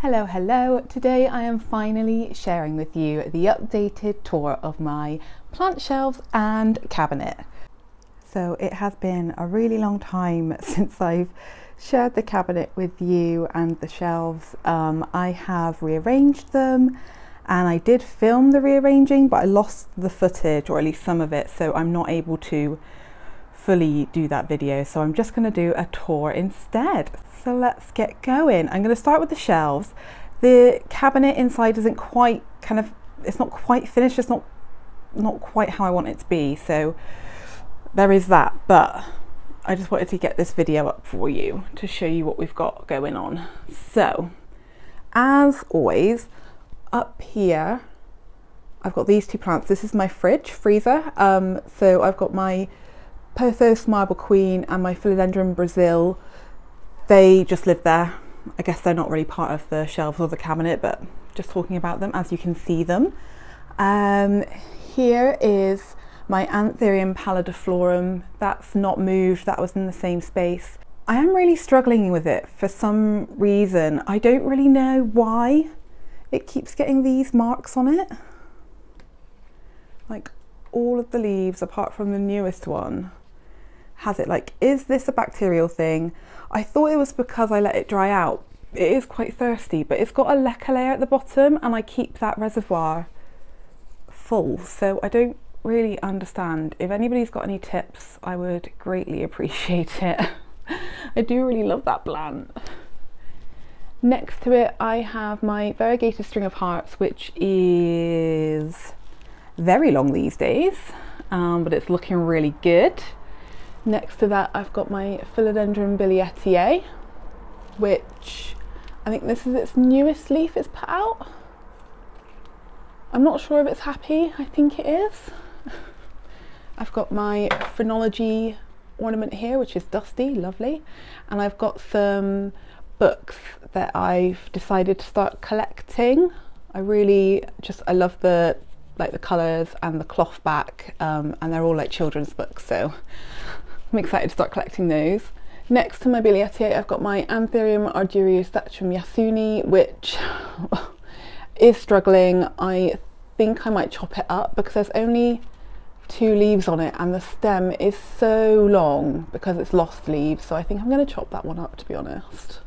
Hello, hello. Today I am finally sharing with you the updated tour of my plant shelves and cabinet. So it has been a really long time since I've shared the cabinet with you and the shelves. I have rearranged them and I did film the rearranging, but I lost the footage, or at least some of it, so I'm not able to fully do that video. So I'm just going to do a tour instead. So let's get going. I'm going to start with the shelves. The cabinet inside isn't quite it's not quite finished. It's not quite how I want it to be. So there is that, but I just wanted to get this video up for you to show you what we've got going on. So as always, up here I've got these two plants. This is my freezer. So I've got my Pothos Marble Queen and my Philodendron Brazil. They just live there. I guess they're not really part of the shelves or the cabinet, but just talking about them as you can see them. Here is my Anthurium pallidiflorum. That's not moved, that was in the same space. I am really struggling with it for some reason. I don't really know why it keeps getting these marks on it. Like all of the leaves apart from the newest one has it. Like, is this a bacterial thing? I thought it was because I let it dry out. It is quite thirsty, but it's got a leca layer at the bottom and I keep that reservoir full, so I don't really understand. If anybody's got any tips, I would greatly appreciate it. I do really love that plant. Next to it I have my variegated string of hearts, which is very long these days, but it's looking really good. Next to that I've got my Philodendron bilietiae, which I think this is its newest leaf it's put out. I'm not sure if it's happy, I think it is. I've got my phrenology ornament here, which is dusty, lovely. And I've got some books that I've decided to start collecting. I love the colours and the cloth back, and they're all like children's books, so I'm excited to start collecting those. Next to my bilietiae I've got my Anthurium argyrostachym yasuni, which is struggling. I think I might chop it up because there's only 2 leaves on it and the stem is so long because it's lost leaves, so I think I'm going to chop that one up, to be honest.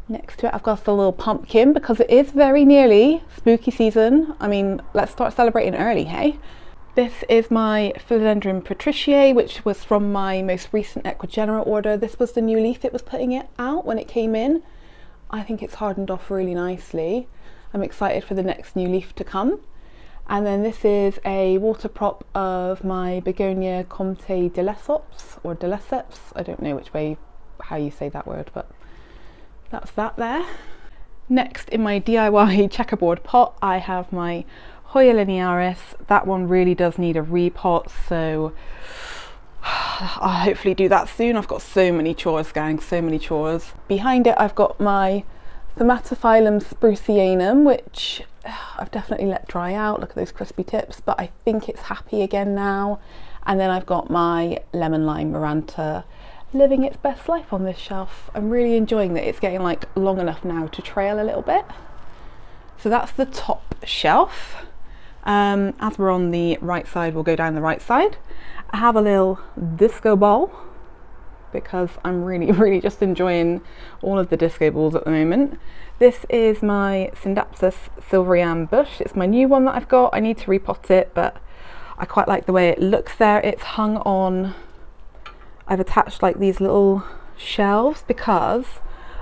Next to it I've got a little pumpkin because it is very nearly spooky season. I mean, let's start celebrating early, hey? This is my Philodendron Patriciae, which was from my most recent Equigenera order. This was the new leaf it was putting it out when it came in. I think it's hardened off really nicely. I'm excited for the next new leaf to come. And then this is a water prop of my Begonia Comte de Lesseps, or de Lesseps. I don't know how you say that word, but that's that there. Next, in my DIY checkerboard pot, I have my Hoya linearis. That one really does need a repot, so I'll hopefully do that soon. I've got so many chores, gang, so many chores. Behind it I've got my Thamatophyllum sprucianum, which I've definitely let dry out. Look at those crispy tips, but I think it's happy again now. And then I've got my lemon lime maranta living its best life on this shelf. I'm really enjoying that it's getting like long enough now to trail a little bit. So that's the top shelf. As we're on the right side, we'll go down the right side. I have a little disco ball because I'm really just enjoying all of the disco balls at the moment. This is my Syndapsus silveriam bush. It's my new one that I've got. I need to repot it, but I quite like the way it looks there. It's hung on, I've attached like these little shelves because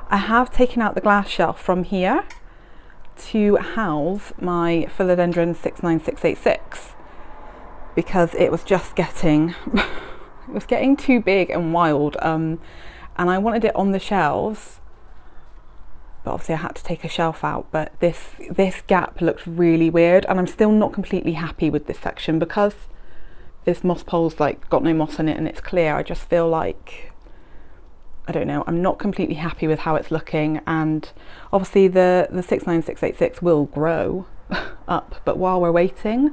I have taken out the glass shelf from here to house my Philodendron 69686 because it was just getting it was getting too big and wild, and I wanted it on the shelves, but obviously I had to take a shelf out. But this gap looked really weird, and I'm still not completely happy with this section because this moss pole's like got no moss in it and it's clear. I just feel like, I don't know, I'm not completely happy with how it's looking, and obviously the 69686 will grow up, but while we're waiting,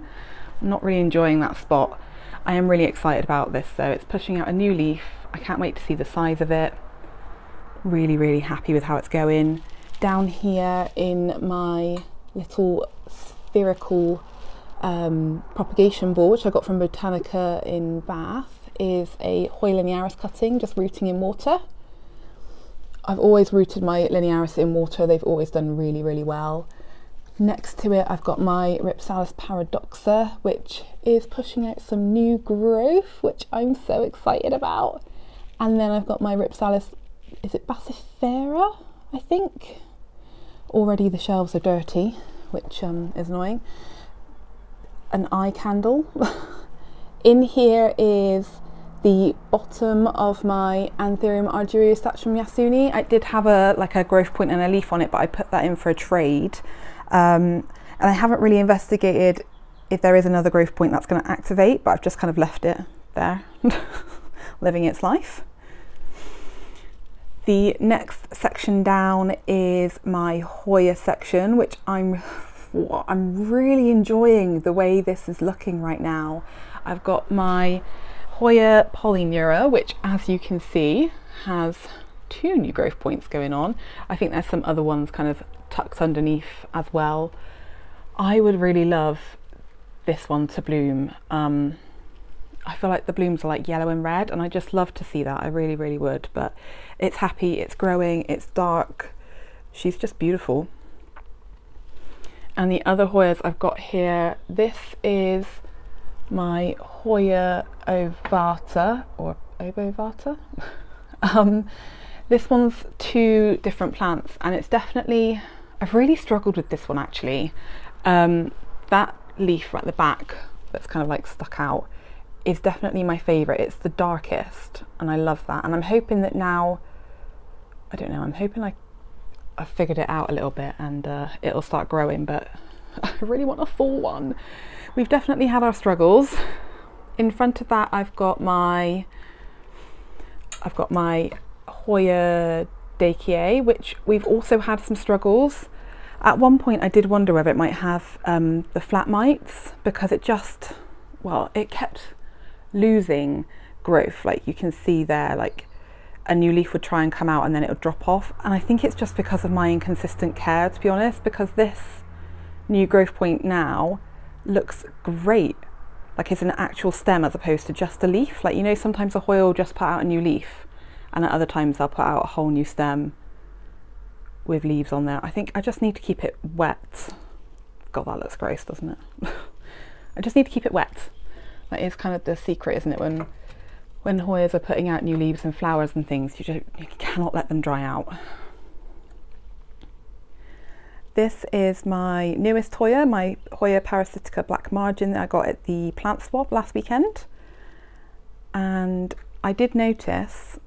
I'm not really enjoying that spot. I am really excited about this though. It's pushing out a new leaf. I can't wait to see the size of it. Really, really happy with how it's going. Down here in my little spherical propagation bowl, which I got from Botanica in Bath, is a Hoya linearis cutting, just rooting in water. I've always rooted my linearis in water. They've always done really, really well. Next to it, I've got my Ripsalis paradoxa, which is pushing out some new growth, which I'm so excited about. And then I've got my Ripsalis, is it Bassifera, I think? Already the shelves are dirty, which is annoying. An eye candle. In here is the bottom of my Anthurium argyrostachym yasuni. I did have a growth point and a leaf on it, but I put that in for a trade. And I haven't really investigated if there is another growth point that's going to activate, but I've just kind of left it there, living its life. The next section down is my Hoya section, which I'm really enjoying the way this is looking right now. I've got my Hoya Polyneura, which, as you can see, has 2 new growth points going on. I think there's some other ones kind of tucked underneath as well. I would really love this one to bloom. I feel like the blooms are like yellow and red, and I just love to see that. I really, really would. But it's happy, it's growing, it's dark. She's just beautiful. And the other Hoyas I've got here, this is my Hoya ovata, or obovata. This one's 2 different plants, and it's definitely, I've really struggled with this one actually. That leaf at the back that's kind of like stuck out is definitely my favourite. It's the darkest, and I love that. And I'm hoping that now, I don't know, I'm hoping I've figured it out a little bit and it'll start growing, but I really want a full one. We've definitely had our struggles. In front of that, I've got my Hoya decluttering, which we've also had some struggles. At one point I did wonder whether it might have the flat mites, because it just, well, it kept losing growth. Like you can see there, like a new leaf would try and come out and then it would drop off, and I think it's just because of my inconsistent care, to be honest, because this new growth point now looks great, like it's an actual stem as opposed to just a leaf. Like, you know, sometimes a Hoya will just put out a new leaf, and at other times they'll put out a whole new stem with leaves on there. I think I just need to keep it wet. God, that looks gross, doesn't it? I just need to keep it wet. That is kind of the secret, isn't it? When Hoyas are putting out new leaves and flowers and things, you cannot let them dry out. This is my newest Hoya, my Hoya parasitica black margin that I got at the plant swap last weekend. And I did notice,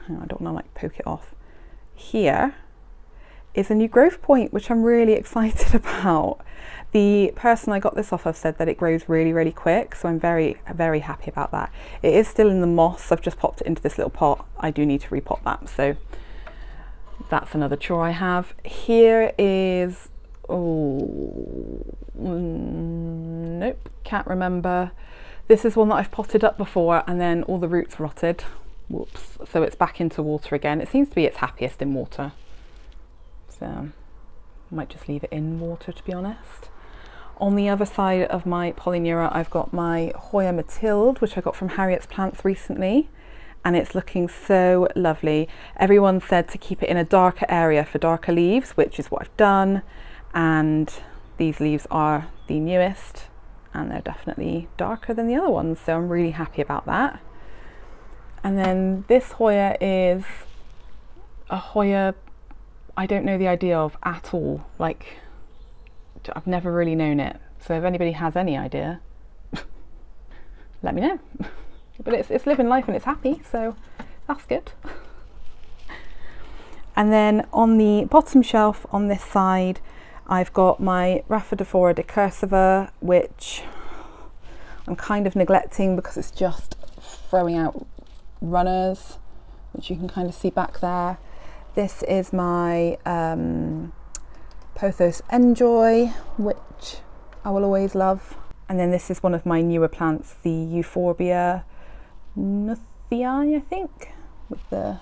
I don't want to like poke it off, here is a new growth point, which I'm really excited about. The person I got this off of said that it grows really, really quick, so I'm very, very happy about that. It is still in the moss. I've just popped it into this little pot. I do need to repot that, so that's another chore I have. Here is, oh, nope, can't remember. This is one that I've potted up before and then all the roots rotted. Whoops. So it's back into water again. It seems to be its happiest in water, so I might just leave it in water, to be honest. On the other side of my Polyneura, I've got my Hoya Mathilde, which I got from Harriet's Plants recently, and it's looking so lovely. Everyone said to keep it in a darker area for darker leaves, which is what I've done, and these leaves are the newest, and they're definitely darker than the other ones, so I'm really happy about that. And then this Hoya is a Hoya I don't know the idea of at all. Like, I've never really known it, so if anybody has any idea, let me know. But it's living life and it's happy, so that's good. And then on the bottom shelf on this side, I've got my Rhaphidophora decursiva, which I'm kind of neglecting because it's just throwing out runners, which you can kind of see back there. This is my Pothos Enjoy, which I will always love. And then this is one of my newer plants, the Euphorbia Nuthii, I think, with the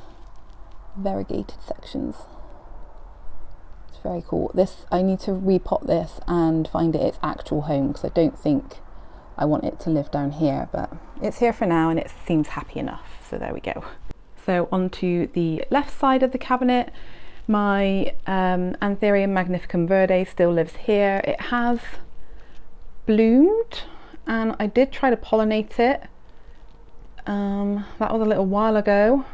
variegated sections. It's very cool. This, I need to repot this and find it its actual home, because I don't think I want it to live down here, but it's here for now and it seems happy enough, so there we go. So onto the left side of the cabinet, my Anthurium magnificum verde still lives here. It has bloomed and I did try to pollinate it. That was a little while ago.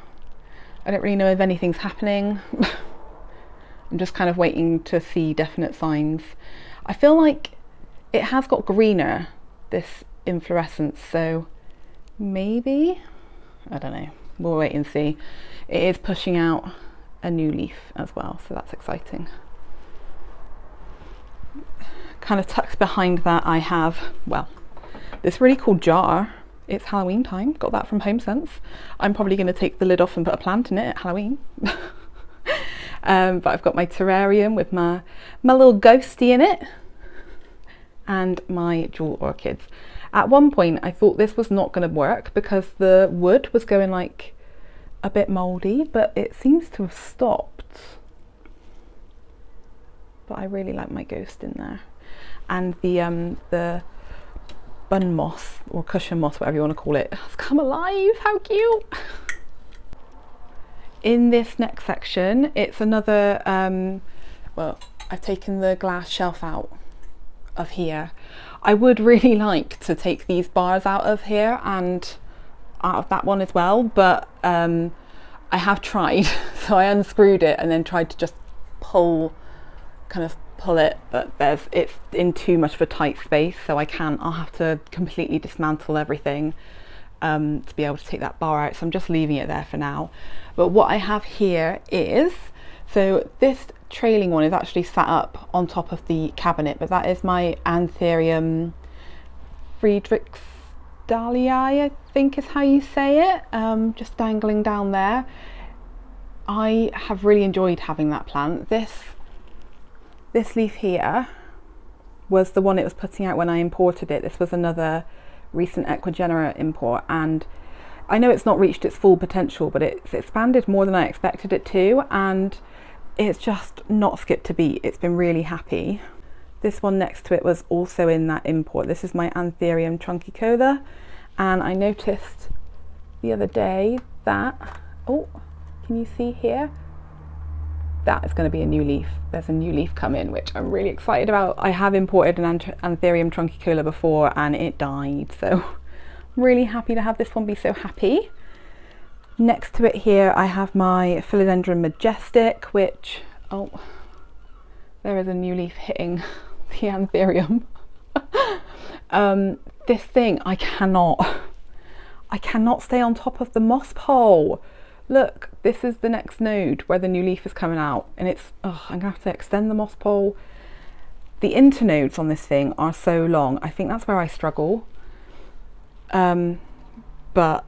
I don't really know if anything's happening. I'm just kind of waiting to see definite signs. I feel like it has got greener, this inflorescence, so maybe, I don't know, we'll wait and see. It is pushing out a new leaf as well, so that's exciting. Kind of tucked behind that I have, well, this really cool jar. It's Halloween time, got that from HomeSense. I'm probably going to take the lid off and put a plant in it at Halloween. But I've got my terrarium with my little ghosty in it and my jewel orchids. At one point I thought this was not going to work because the wood was going like a bit mouldy, but it seems to have stopped. But I really like my ghost in there. And the bun moss or cushion moss, whatever you want to call it, has come alive. How cute! In this next section, it's another, well, I've taken the glass shelf out of here. I would really like to take these bars out of here and out of that one as well, but I have tried. So I unscrewed it and then tried to just pull it, but it's in too much of a tight space, so I'll have to completely dismantle everything to be able to take that bar out, so I'm just leaving it there for now. But what I have here is, so this trailing one is actually sat up on top of the cabinet, but that is my Anthurium Friedrichsdalii, I think is how you say it, just dangling down there. I have really enjoyed having that plant. This leaf here was the one it was putting out when I imported it. This was another recent Equigenera import, and I know it's not reached its full potential, but it's expanded more than I expected it to, and it's just not skipped a beat. It's been really happy. This one next to it was also in that import. This is my Anthurium truncicola, and I noticed the other day that, oh, can you see here? That is going to be a new leaf. There's a new leaf coming, which I'm really excited about. I have imported an Anthurium truncicola before and it died, so I'm really happy to have this one be so happy. Next to it here I have my Philodendron majestic, which, oh, there is a new leaf hitting the Anthurium. This thing, I cannot stay on top of the moss pole. Look, this is the next node where the new leaf is coming out, and it's, oh, I'm gonna have to extend the moss pole. The internodes on this thing are so long. I think that's where I struggle. But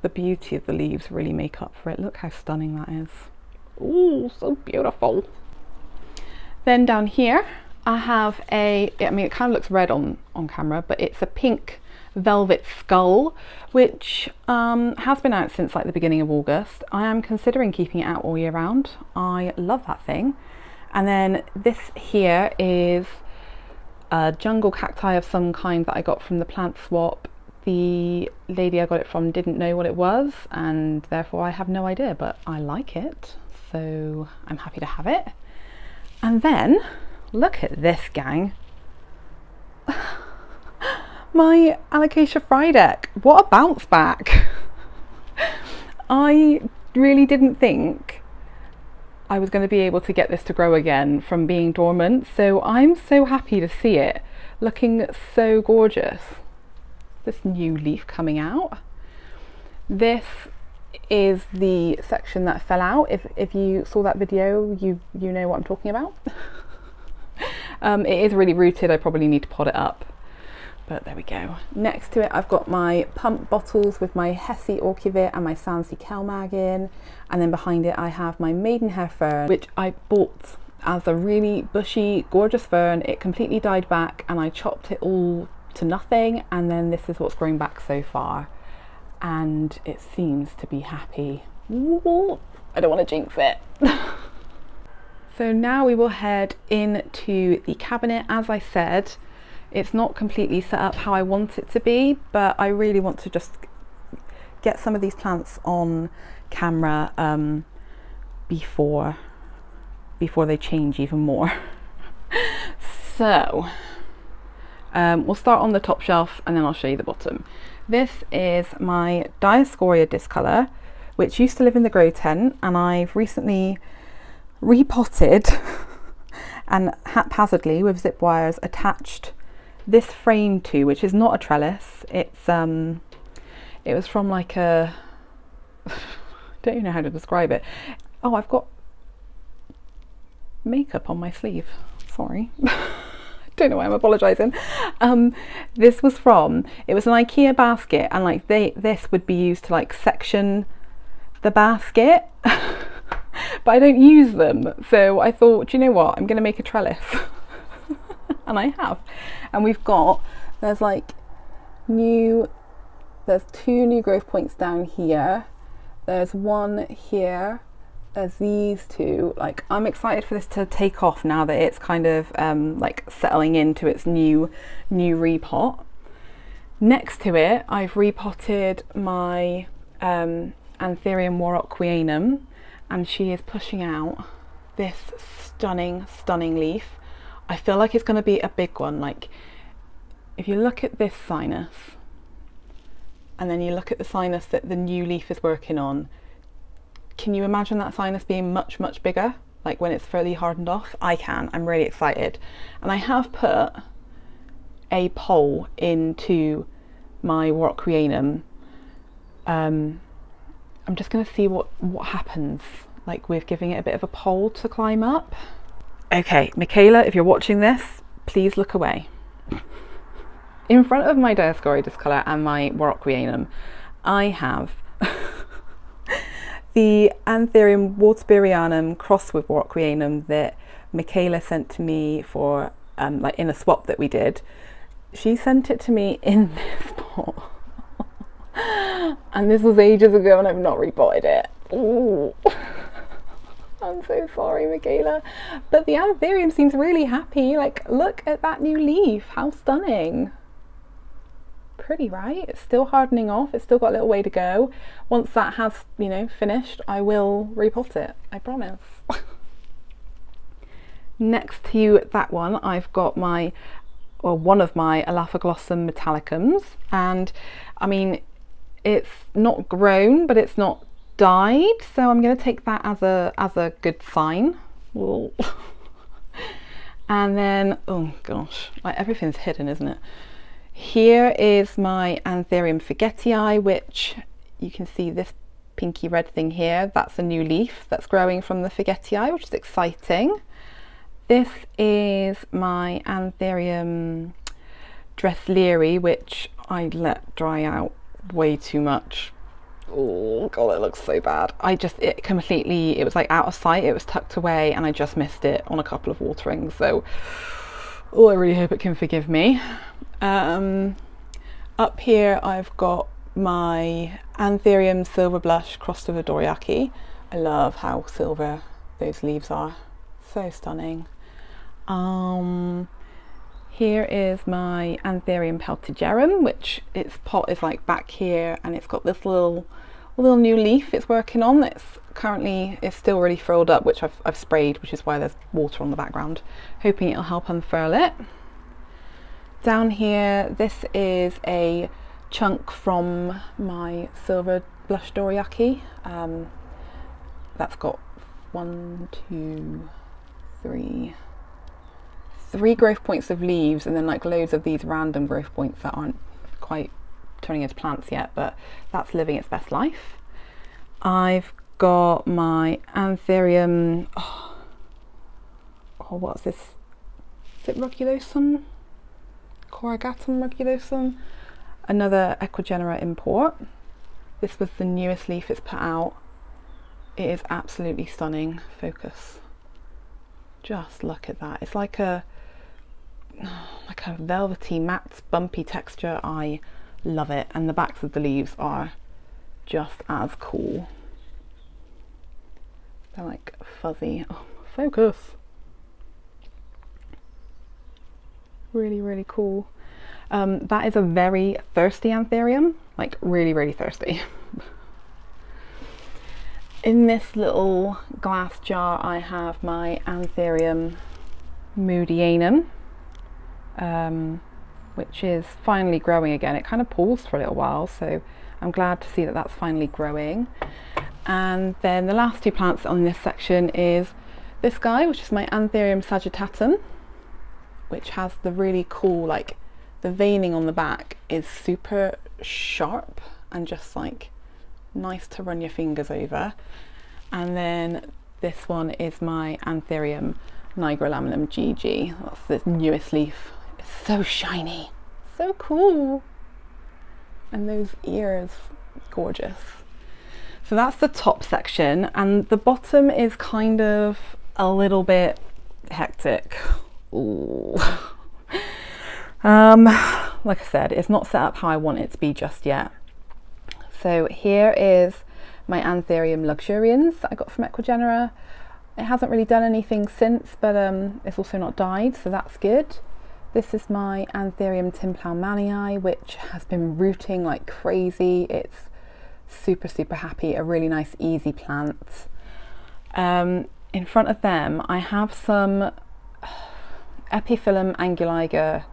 the beauty of the leaves really make up for it. Look how stunning that is. Ooh, so beautiful. Then down here I have I mean, it kind of looks red on camera, but it's a pink velvet skull, which has been out since like the beginning of August. I am considering keeping it out all year round. I love that thing. And then this here is a jungle cacti of some kind that I got from the plant swap. The lady I got it from didn't know what it was, and therefore I have no idea, but I like it, so I'm happy to have it. And then look at this, gang. My Alocasia Frydek, what a bounce back. I really didn't think I was going to be able to get this to grow again from being dormant, so I'm so happy to see it looking so gorgeous. This new leaf coming out. This is the section that fell out. If you saw that video, you know what I'm talking about. It is really rooted. I probably need to pot it up. But there we go. Next to it I've got my pump bottles with my Hesse Orchivit and my Sansi Kelmag in, and then behind it I have my Maidenhair Fern, which I bought as a really bushy gorgeous fern. It completely died back and I chopped it all to nothing, and then this is what's grown back so far, and it seems to be happy. I don't want to jinx it. So now we will head into the cabinet. As I said, it's not completely set up how I want it to be, but I really want to just get some of these plants on camera before they change even more. So we'll start on the top shelf and then I'll show you the bottom. This is my Dioscorea discolor, which used to live in the grow tent, and I've recently repotted and haphazardly with zip wires attached this frame to, which is not a trellis. It's it was from like a I don't even know how to describe it. Oh, I've got makeup on my sleeve, sorry. Don't know why I'm apologizing. This was from, it was an IKEA basket, and like this would be used to like section the basket. But I don't use them, so I thought, do you know what, I'm gonna make a trellis. And I have. And we've got, there's two new growth points down here, there's one here, there's these two. Like, I'm excited for this to take off now that it's kind of like settling into its new repot. Next to it, I've repotted my Anthurium warocqueanum, and she is pushing out this stunning leaf. I feel like it's going to be a big one. Like, if you look at this sinus and then you look at the sinus that the new leaf is working on, can you imagine that sinus being much bigger, like when it's fully hardened off? I can. I'm really excited. And I have put a pole into my warocqueanum. I'm just going to see what happens, like with giving it a bit of a pole to climb up. Okay, Michaela, if you're watching this, please look away. In front of my Dioscorea discolor and my warocqueanum, I have the Anthurium waterburyanum crossed with warocqueanum that Michaela sent to me for like in a swap that we did. She sent it to me in this pot. And this was ages ago and I've not repotted it. Ooh. I'm so sorry, Michaela. But the Anthurium seems really happy. Like, look at that new leaf. How stunning. Pretty, right? It's still hardening off. It's still got a little way to go. Once that has, you know, finished, I will repot it. I promise. Next to that one, I've got my, or one of my Elaphoglossum metallicums. And, I mean, it's not grown, but it's not died, so I'm going to take that as a good sign. And then, oh gosh, like everything's hidden, isn't it? Here is my Anthurium forgetii, which you can see this pinky red thing here. That's a new leaf that's growing from the forgetii, which is exciting. This is my Anthurium Dressleri, which I let dry out way too much. Oh god, it looks so bad. It was like out of sight, it was tucked away, and I just missed it on a couple of waterings, so oh, I really hope it can forgive me. Up here I've got my Anthurium silver blush crossed with a Doriaki. I love how silver those leaves are, so stunning. Here is my Anthurium peltigerum, which its pot is like back here, and it's got this little new leaf it's working on. It's still really furled up, which I've sprayed, which is why there's water on the background, hoping it'll help unfurl it. Down here, this is a chunk from my silver blush Doriaki. That's got 1, 2, 3 growth points of leaves, and then like loads of these random growth points that aren't quite turning into plants yet, but that's living its best life. I've got my Anthurium, what's this? Is it ruggulosum? Corrugatum ruggulosum? Another Equigenera import. This was the newest leaf it's put out. It is absolutely stunning. Focus. Just look at that. It's like a velvety, matte, bumpy texture. I love it. And the backs of the leaves are just as cool. They're like fuzzy. Oh, focus. Really, really cool. That is a very thirsty anthurium, like really, really thirsty. In this little glass jar I have my anthurium moodianum, which is finally growing again. It kind of paused for a little while, so I'm glad to see that that's finally growing. And then the last two plants on this section is this guy, which is my Anthurium sagittatum, which has the really cool, like the veining on the back is super sharp and just like nice to run your fingers over. And then this one is my Anthurium nigrolaminum GG. That's the newest leaf. It's so shiny, so cool. And those ears, gorgeous. So that's the top section, and the bottom is kind of a little bit hectic. Ooh. Like I said, it's not set up how I want it to be just yet. So here is my Anthurium luxurians that I got from Equigenera. It hasn't really done anything since, but it's also not died, so that's good. This is my Anthurium timplaumanii, which has been rooting like crazy. It's super, super happy, a really nice, easy plant. In front of them, I have some Epiphyllum anguliger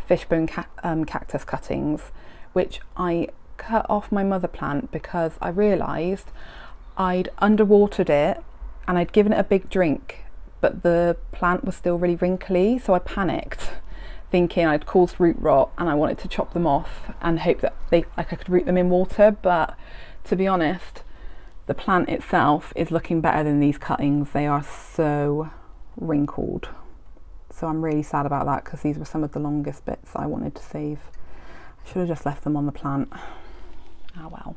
fishbone cactus cuttings, which I cut off my mother plant because I realised I'd underwatered it and I'd given it a big drink, but the plant was still really wrinkly, so I panicked, thinking I'd caused root rot, and I wanted to chop them off and hope that I could root them in water. But to be honest, the plant itself is looking better than these cuttings. They are so wrinkled. So I'm really sad about that because these were some of the longest bits I wanted to save. I should have just left them on the plant. Ah well.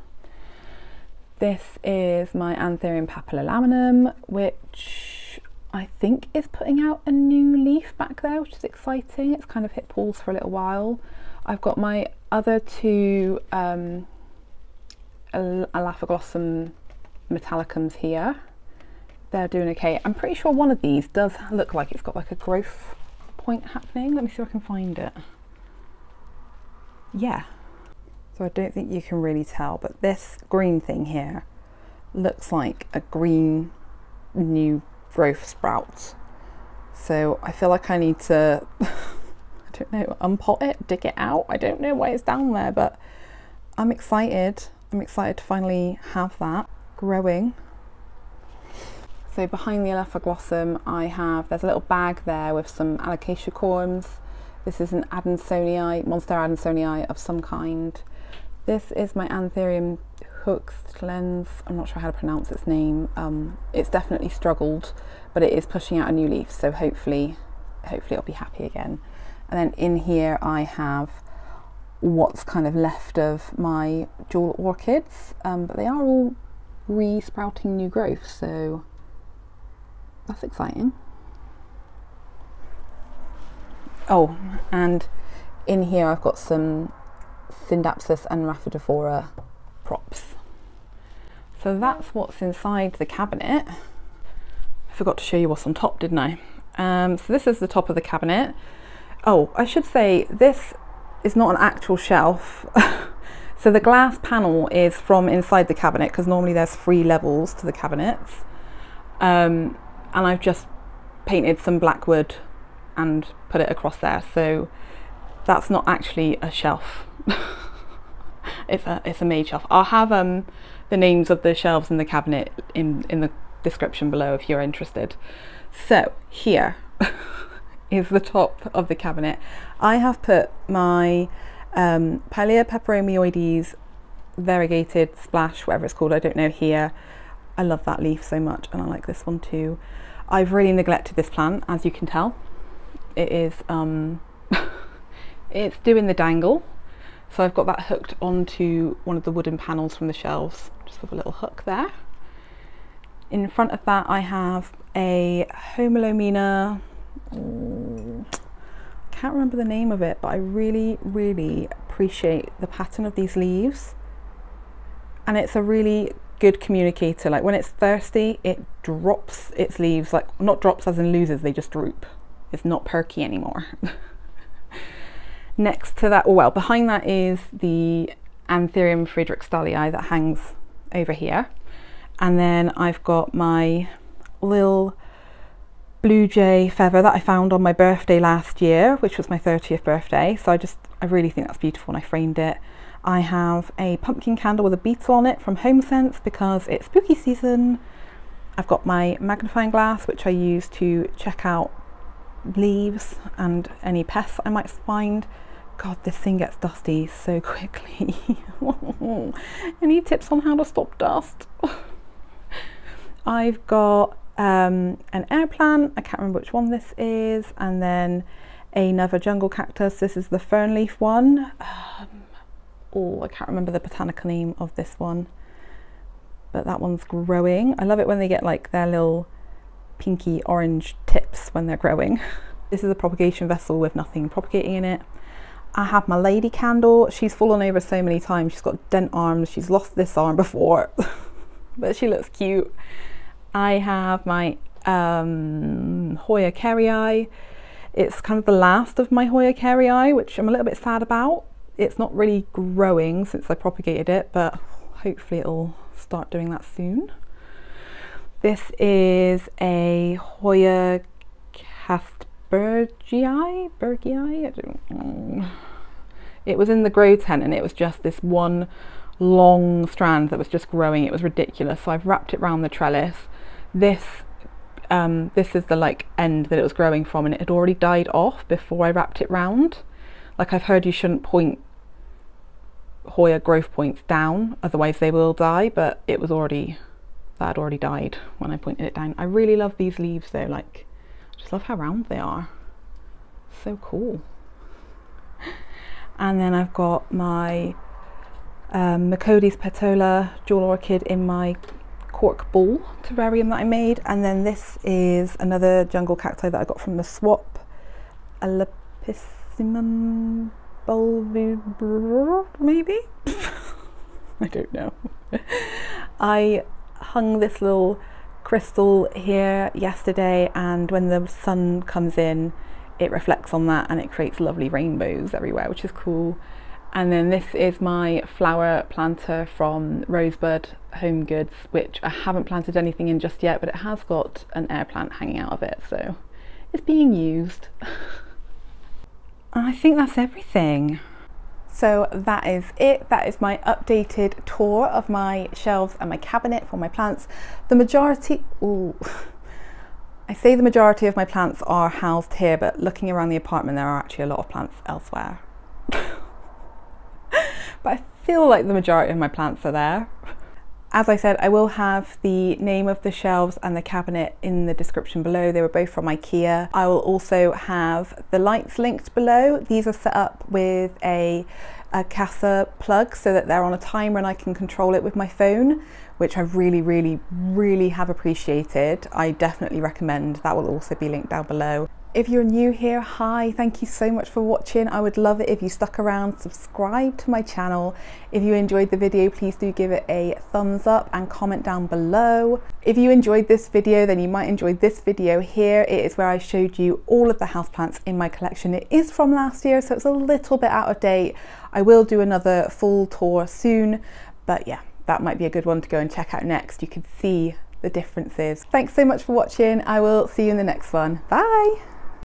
This is my Anthurium papilolaminum, which I think is putting out a new leaf back there, which is exciting. It's kind of hit pause for a little while. I've got my other two Elaphoglossum metallicums here. They're doing okay. I'm pretty sure one of these does look like it's got like a growth point happening. Let me see if I can find it. Yeah. So I don't think you can really tell, but this green thing here looks like a green new growth sprout. So I feel like I need to, I don't know, unpot it, dig it out. I don't know why it's down there, but I'm excited. I'm excited to finally have that growing. So behind the Elaphoglossum there's a little bag there with some alocasia corms. This is an Adansonii, Monstera Adansonii of some kind. This is my Anthurium huxlens. I'm not sure how to pronounce its name. It's definitely struggled, but it is pushing out a new leaf, so hopefully it'll be happy again. And then in here I have what's kind of left of my jewel orchids, but they are all re-sprouting new growth, so that's exciting. Oh, and in here I've got some Syndapsus and Rhaphidophora props. So that's what's inside the cabinet. I forgot to show you what's on top, didn't I? So this is the top of the cabinet. Oh, I should say this is not an actual shelf. So the glass panel is from inside the cabinet, because normally there's 3 levels to the cabinets. And I've just painted some black wood and put it across there, so that's not actually a shelf. It's a made shelf. I'll have the names of the shelves in the cabinet in the description below if you're interested. So here is the top of the cabinet. I have put my Pilea peperomioides variegated splash, whatever it's called, I don't know, here. I love that leaf so much, and I like this one too. I've really neglected this plant, as you can tell. It is it's doing the dangle, so I've got that hooked onto one of the wooden panels from the shelves, just with a little hook there. In front of that I have a Homolomina, can't remember the name of it, but I really, really appreciate the pattern of these leaves, and it's a really good communicator. Like when it's thirsty, it drops its leaves, like not drops as in loses, they just droop. It's not perky anymore. Next to that, oh well, behind that is the Anthurium Friedrichstahli that hangs over here. And then I've got my little blue jay feather that I found on my birthday last year, which was my 30th birthday. So I really think that's beautiful and I framed it. I have a pumpkin candle with a beetle on it from HomeSense because it's spooky season. I've got my magnifying glass, which I use to check out leaves and any pests I might find. God, this thing gets dusty so quickly. Any tips on how to stop dust? I've got an air plant, I can't remember which one this is, and then another jungle cactus. This is the fern leaf one. Oh, I can't remember the botanical name of this one, but that one's growing. I love it when they get like their little pinky orange tips when they're growing. This is a propagation vessel with nothing propagating in it. I have my lady candle. She's fallen over so many times. She's got dent arms. She's lost this arm before, but she looks cute. I have my Hoya Carrii. It's kind of the last of my Hoya Carrii, which I'm a little bit sad about. It's not really growing since I propagated it, but hopefully it'll start doing that soon. This is a Hoya Bergii, I don't know. It was in the grow tent and it was just this one long strand that was just growing. It was ridiculous. So I've wrapped it around the trellis. This is the like end that it was growing from, and it had already died off before I wrapped it round. Like I've heard you shouldn't point Hoya growth points down, otherwise they will die, but it was already, that had already died when I pointed it down. I really love these leaves though, like I just love how round they are. So cool. And then I've got my Macodes Petola jewel orchid in my cork ball terrarium that I made, and then this is another jungle cacti that I got from the swap, Alepissimum bulvibra, maybe? I don't know. I hung this little crystal here yesterday, and when the sun comes in it reflects on that and it creates lovely rainbows everywhere, which is cool. And then this is my flower planter from Rosebud Home Goods, which I haven't planted anything in just yet, but it has got an air plant hanging out of it, so it's being used. And I think that's everything. So that is it. That is my updated tour of my shelves and my cabinet for my plants. The majority, I say the majority of my plants are housed here, but looking around the apartment there are actually a lot of plants elsewhere. But I feel like the majority of my plants are there. As I said, I will have the name of the shelves and the cabinet in the description below. They were both from IKEA. I will also have the lights linked below. These are set up with a Casa plug so that they're on a timer and I can control it with my phone, which I really have appreciated. I definitely recommend. That will also be linked down below. If you're new here, hi, thank you so much for watching. I would love it if you stuck around, subscribe to my channel. If you enjoyed the video, please do give it a thumbs up and comment down below. If you enjoyed this video, then you might enjoy this video here. It is where I showed you all of the houseplants in my collection. It is from last year, so it's a little bit out of date. I will do another full tour soon, but yeah, that might be a good one to go and check out next. You can see the differences. Thanks so much for watching. I will see you in the next one. Bye.